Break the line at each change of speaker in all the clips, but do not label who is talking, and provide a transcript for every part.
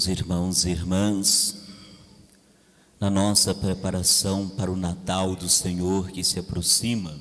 Meus irmãos e irmãs, na nossa preparação para o Natal do Senhor que se aproxima,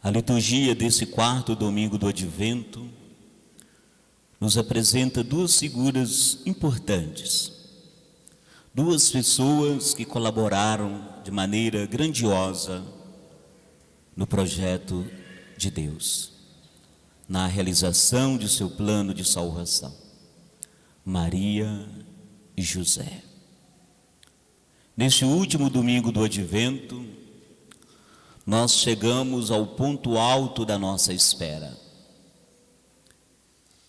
a liturgia desse quarto domingo do Advento nos apresenta duas figuras importantes, duas pessoas que colaboraram de maneira grandiosa no projeto de Deus, na realização de seu plano de salvação: Maria e José. Neste último domingo do Advento, nós chegamos ao ponto alto da nossa espera.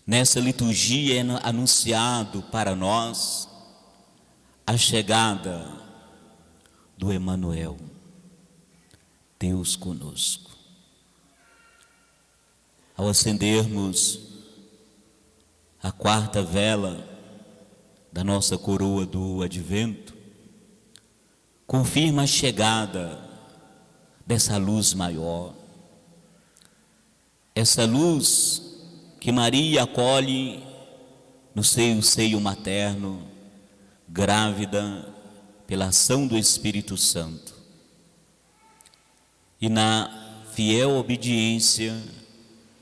Nessa liturgia é anunciado para nós a chegada do Emanuel, Deus conosco. Ao acendermos a quarta vela da nossa coroa do Advento, confirma a chegada dessa luz maior, essa luz que Maria acolhe no seio materno, grávida pela ação do Espírito Santo, e na fiel obediência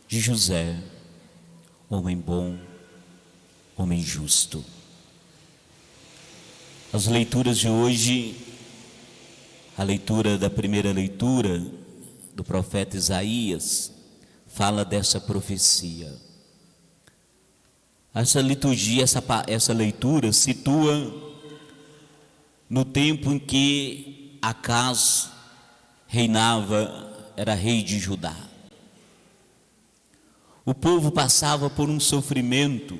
de José, homem bom, homem justo. As leituras de hoje, a leitura da primeira leitura do profeta Isaías, fala dessa profecia. Essa liturgia, essa leitura situa no tempo em que Acaz reinava, era rei de Judá. O povo passava por um sofrimento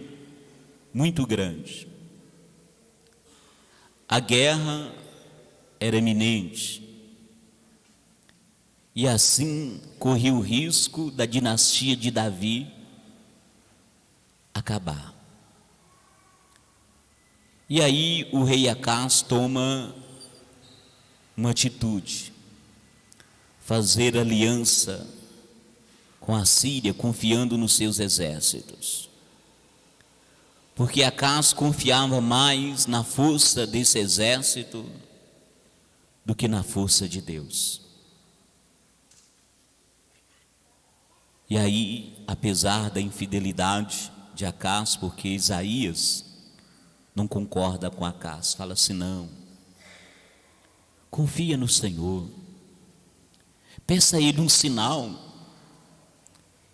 muito grande. A guerra era iminente, e assim corria o risco da dinastia de Davi acabar. E aí o rei Acaz toma uma atitude: fazer aliança com a Síria, confiando nos seus exércitos. Porque Acaz confiava mais na força desse exército do que na força de Deus. E aí, apesar da infidelidade de Acaz, porque Isaías não concorda com Acaz, fala assim: não, confia no Senhor, peça a Ele um sinal.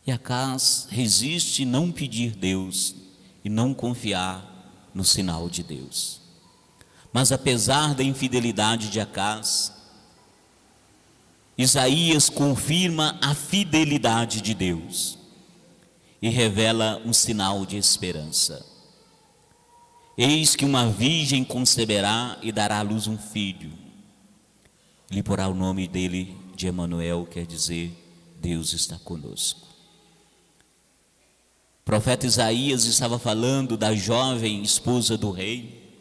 E Acaz resiste em não pedir Deus e não confiar no sinal de Deus. Mas apesar da infidelidade de Acaz, Isaías confirma a fidelidade de Deus e revela um sinal de esperança. Eis que uma virgem conceberá e dará à luz um filho. Lhe porá o nome dele de Emanuel, quer dizer, Deus está conosco. O profeta Isaías estava falando da jovem esposa do rei,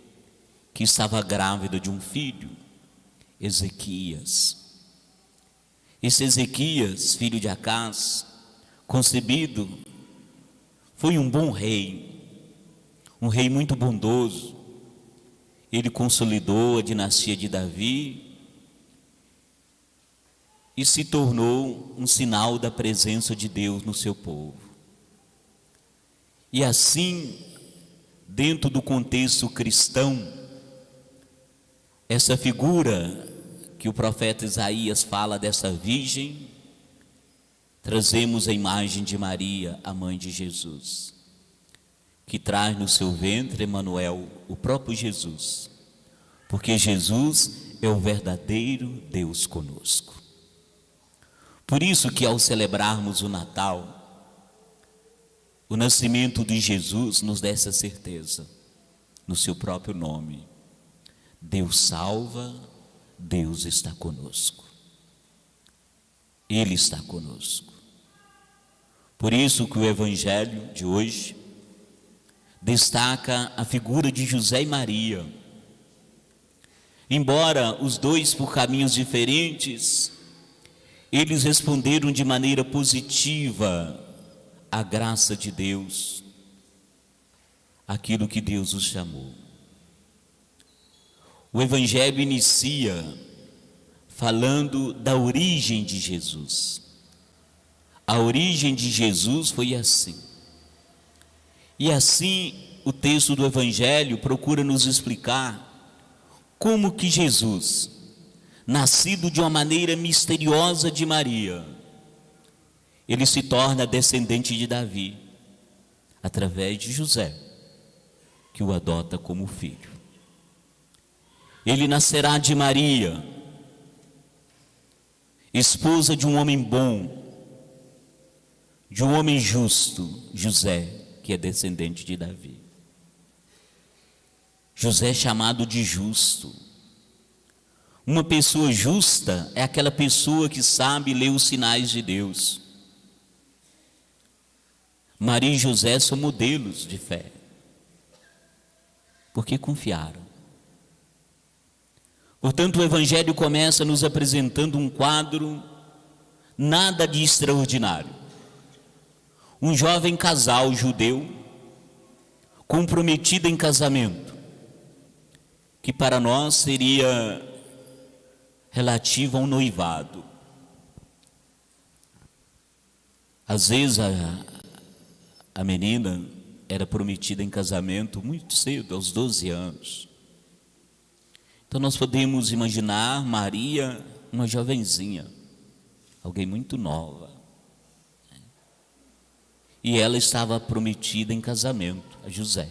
que estava grávida de um filho, Ezequias. Esse Ezequias, filho de Acaz, concebido, foi um bom rei, um rei muito bondoso. Ele consolidou a dinastia de Davi e se tornou um sinal da presença de Deus no seu povo. E assim, dentro do contexto cristão, essa figura que o profeta Isaías fala dessa virgem, trazemos a imagem de Maria, a mãe de Jesus, que traz no seu ventre Emanuel, o próprio Jesus, porque Jesus é o verdadeiro Deus conosco. Por isso que ao celebrarmos o Natal, o nascimento de Jesus nos dá essa certeza, no seu próprio nome: Deus salva, Deus está conosco. Ele está conosco. Por isso que o Evangelho de hoje destaca a figura de José e Maria. Embora os dois por caminhos diferentes, eles responderam de maneira positiva à graça de Deus, aquilo que Deus os chamou. O Evangelho inicia falando da origem de Jesus. A origem de Jesus foi assim. E assim o texto do Evangelho procura nos explicar como que Jesus, nascido de uma maneira misteriosa de Maria, ele se torna descendente de Davi, através de José, que o adota como filho. Ele nascerá de Maria, esposa de um homem bom, de um homem justo, José, que é descendente de Davi. José é chamado de justo. Uma pessoa justa é aquela pessoa que sabe ler os sinais de Deus. Maria e José são modelos de fé, porque confiaram. Portanto, o Evangelho começa nos apresentando um quadro nada de extraordinário. Um jovem casal judeu, comprometido em casamento, que para nós seria relativo a um noivado. Às vezes a menina era prometida em casamento muito cedo, aos 12 anos. Então nós podemos imaginar Maria, uma jovenzinha, alguém muito nova. E ela estava prometida em casamento a José.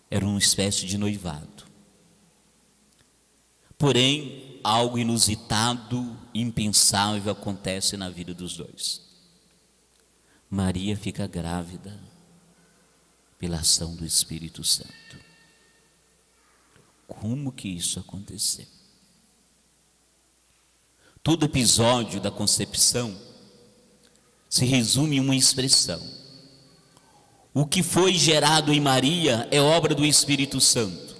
Era uma espécie de noivado. Porém, algo inusitado, impensável acontece na vida dos dois. Maria fica grávida pela ação do Espírito Santo. Como que isso aconteceu? Todo episódio da concepção se resume em uma expressão: o que foi gerado em Maria é obra do Espírito Santo,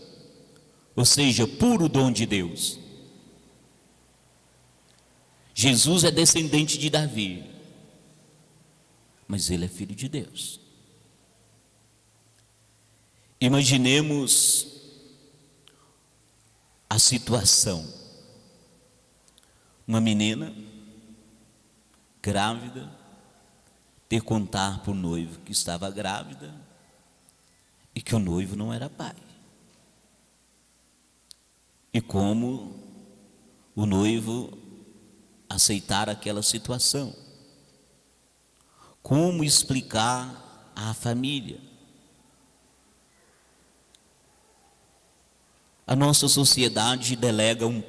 ou seja, puro dom de Deus. Jesus é descendente de Davi, mas ele é filho de Deus. Imaginemos a situação: uma menina grávida ter contar para o noivo que estava grávida e que o noivo não era pai. E como o noivo aceitar aquela situação? Como explicar à família? A nossa sociedade delega um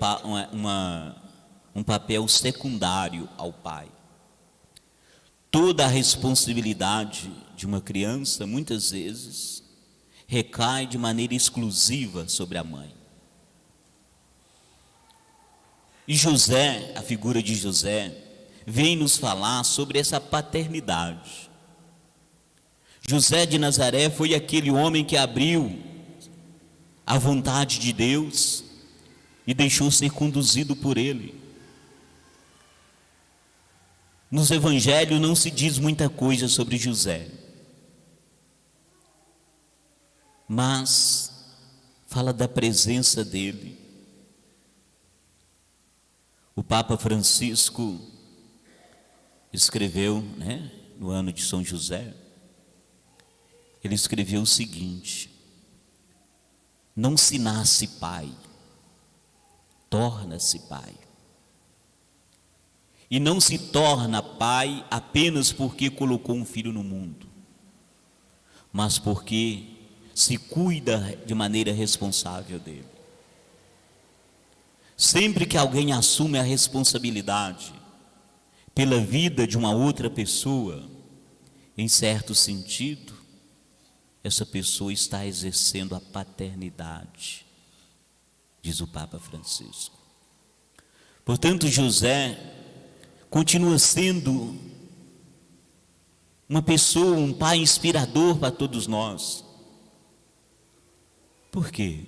papel secundário ao pai. Toda a responsabilidade de uma criança, muitas vezes, recai de maneira exclusiva sobre a mãe. E José, a figura de José, vem nos falar sobre essa paternidade. José de Nazaré foi aquele homem que abriu a vontade de Deus e deixou ser conduzido por ele. Nos evangelhos não se diz muita coisa sobre José, mas fala da presença dele. O Papa Francisco escreveu, no ano de São José, ele escreveu o seguinte: não se nasce pai, torna-se pai. E não se torna pai apenas porque colocou um filho no mundo, mas porque se cuida de maneira responsável dele. Sempre que alguém assume a responsabilidade pela vida de uma outra pessoa, em certo sentido, essa pessoa está exercendo a paternidade, diz o Papa Francisco. Portanto, José continua sendo uma pessoa, um pai inspirador para todos nós. Por quê?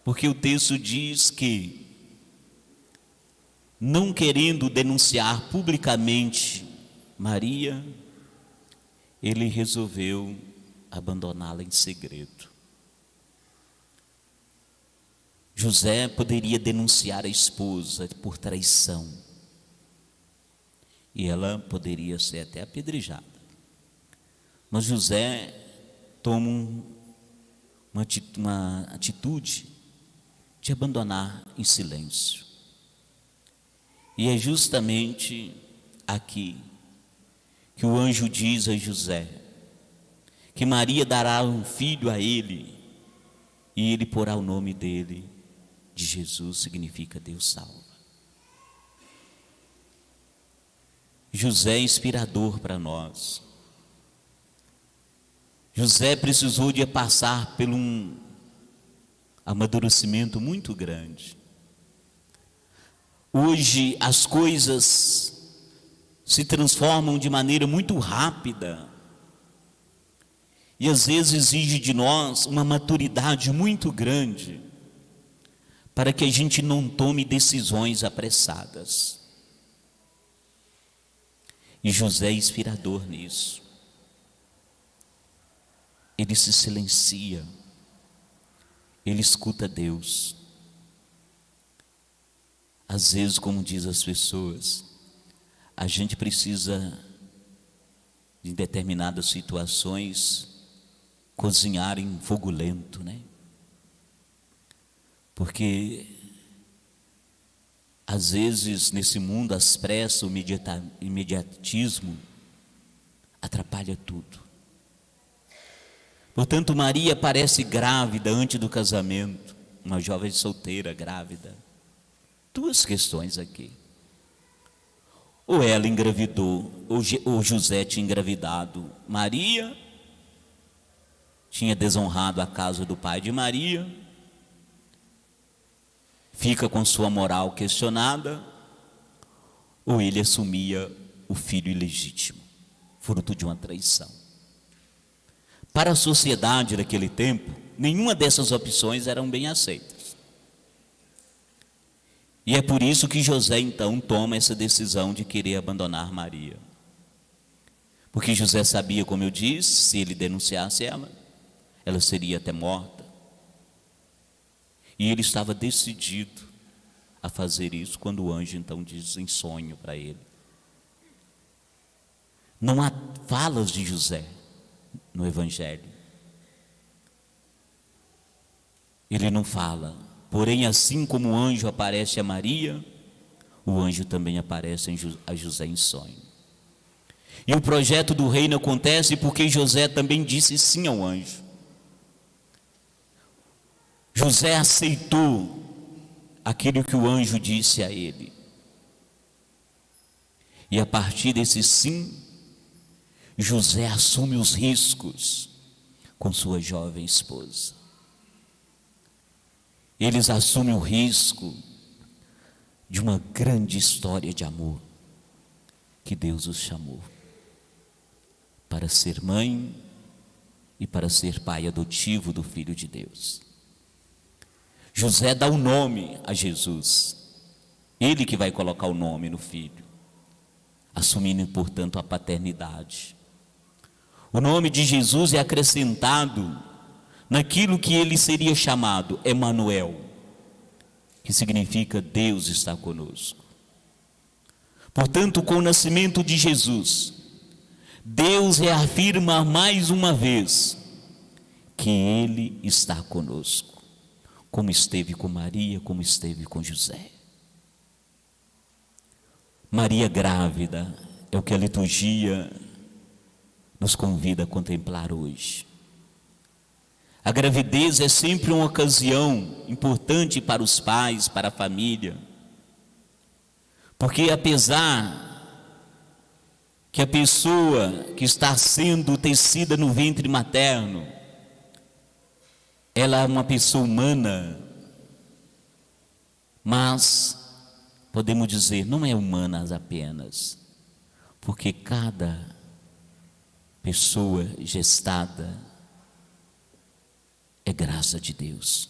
Porque o texto diz que, não querendo denunciar publicamente Maria, ele resolveu abandoná-la em segredo. José poderia denunciar a esposa por traição, e ela poderia ser até apedrejada. Mas José toma uma atitude de abandonar em silêncio. E é justamente aqui que o anjo diz a José que Maria dará um filho a ele, e ele porá o nome dele de Jesus, significa Deus salva. José é inspirador para nós. José precisou de passar por um amadurecimento muito grande. Hoje as coisas se transformam de maneira muito rápida e às vezes exige de nós uma maturidade muito grande para que a gente não tome decisões apressadas. E José é inspirador nisso. Ele se silencia, ele escuta Deus. Às vezes, como diz as pessoas, a gente precisa, em determinadas situações, cozinhar em fogo lento, né? Porque, às vezes, nesse mundo, as pressas, o imediatismo, atrapalha tudo. Portanto, Maria parece grávida antes do casamento, uma jovem solteira grávida. Duas questões aqui. Ou ela engravidou, ou José tinha engravidado. Maria tinha desonrado a casa do pai de Maria, fica com sua moral questionada, ou ele assumia o filho ilegítimo, fruto de uma traição. Para a sociedade daquele tempo, nenhuma dessas opções eram bem aceitas. E é por isso que José então toma essa decisão de querer abandonar Maria. Porque José sabia, como eu disse, se ele denunciasse ela seria até morta. E ele estava decidido a fazer isso quando o anjo então diz em sonho para ele. Não há falas de José no Evangelho. Ele não fala. Porém, assim como o anjo aparece a Maria, o anjo também aparece a José em sonho. E o projeto do reino acontece porque José também disse sim ao anjo. José aceitou aquilo que o anjo disse a ele. E a partir desse sim, José assume os riscos com sua jovem esposa. Eles assumem o risco de uma grande história de amor que Deus os chamou para ser mãe e para ser pai adotivo do Filho de Deus. José dá o nome a Jesus, ele que vai colocar o nome no filho, assumindo, portanto, a paternidade. O nome de Jesus é acrescentado naquilo que ele seria chamado Emanuel, que significa Deus está conosco. Portanto, com o nascimento de Jesus, Deus reafirma mais uma vez que Ele está conosco, como esteve com Maria, como esteve com José. Maria grávida é o que a liturgia nos convida a contemplar hoje. A gravidez é sempre uma ocasião importante para os pais, para a família, porque apesar que a pessoa que está sendo tecida no ventre materno, ela é uma pessoa humana, mas podemos dizer, não é humana apenas, porque cada pessoa gestada é graça de Deus.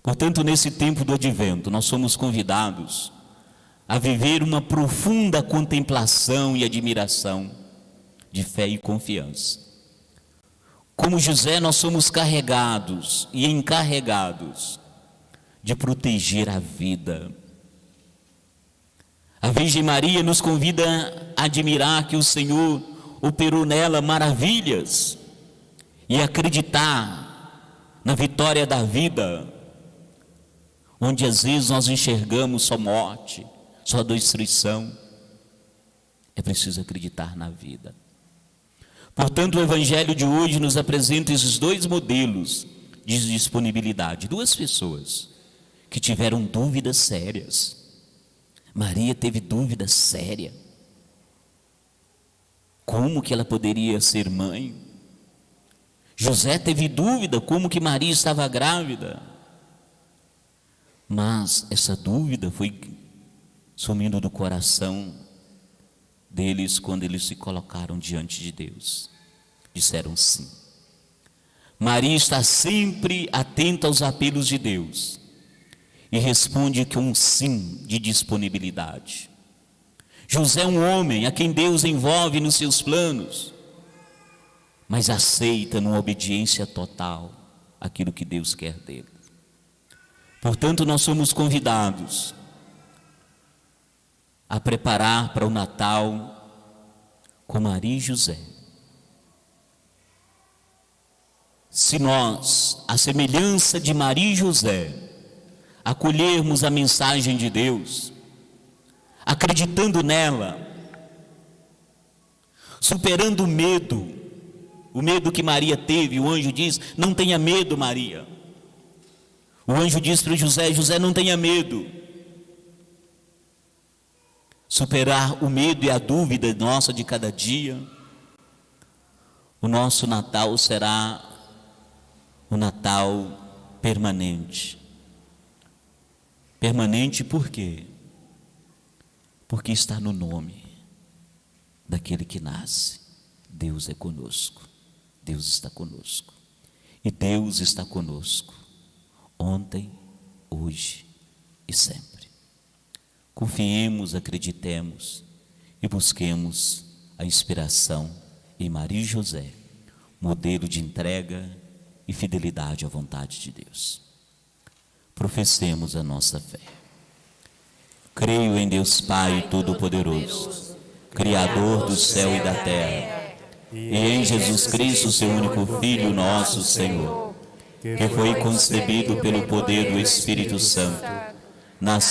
Portanto, nesse tempo do advento, nós somos convidados a viver uma profunda contemplação e admiração de fé e confiança. Como José, nós somos carregados e encarregados de proteger a vida. A Virgem Maria nos convida a admirar que o Senhor operou nela maravilhas e acreditar na vitória da vida, onde às vezes nós enxergamos só morte, só destruição. É preciso acreditar na vida. Portanto, o Evangelho de hoje nos apresenta esses dois modelos de disponibilidade. Duas pessoas que tiveram dúvidas sérias. Maria teve dúvida séria. Como que ela poderia ser mãe? José teve dúvida como que Maria estava grávida. Mas essa dúvida foi sumindo do coração deles quando eles se colocaram diante de Deus. Disseram sim. Maria está sempre atenta aos apelos de Deus e responde com um sim de disponibilidade. José é um homem a quem Deus envolve nos seus planos, mas aceita numa obediência total aquilo que Deus quer dele. Portanto, nós somos convidados a preparar para o Natal com Maria e José. Se nós, à semelhança de Maria e José, acolhermos a mensagem de Deus, acreditando nela, superando o medo que Maria teve, o anjo diz: não tenha medo, Maria. O anjo diz para José: José, não tenha medo. Superar o medo e a dúvida nossa de cada dia, o nosso Natal será um Natal permanente. Permanente por quê? Porque está no nome daquele que nasce. Deus é conosco. Deus está conosco. E Deus está conosco ontem, hoje e sempre. Confiemos, acreditemos e busquemos a inspiração em Maria e José, modelo de entrega e fidelidade à vontade de Deus. Professemos a nossa fé. Creio em Deus Pai Todo-Poderoso, Criador do céu e da terra, e em Jesus Cristo, seu único Filho, nosso Senhor, que foi concebido pelo poder do Espírito Santo, nasceu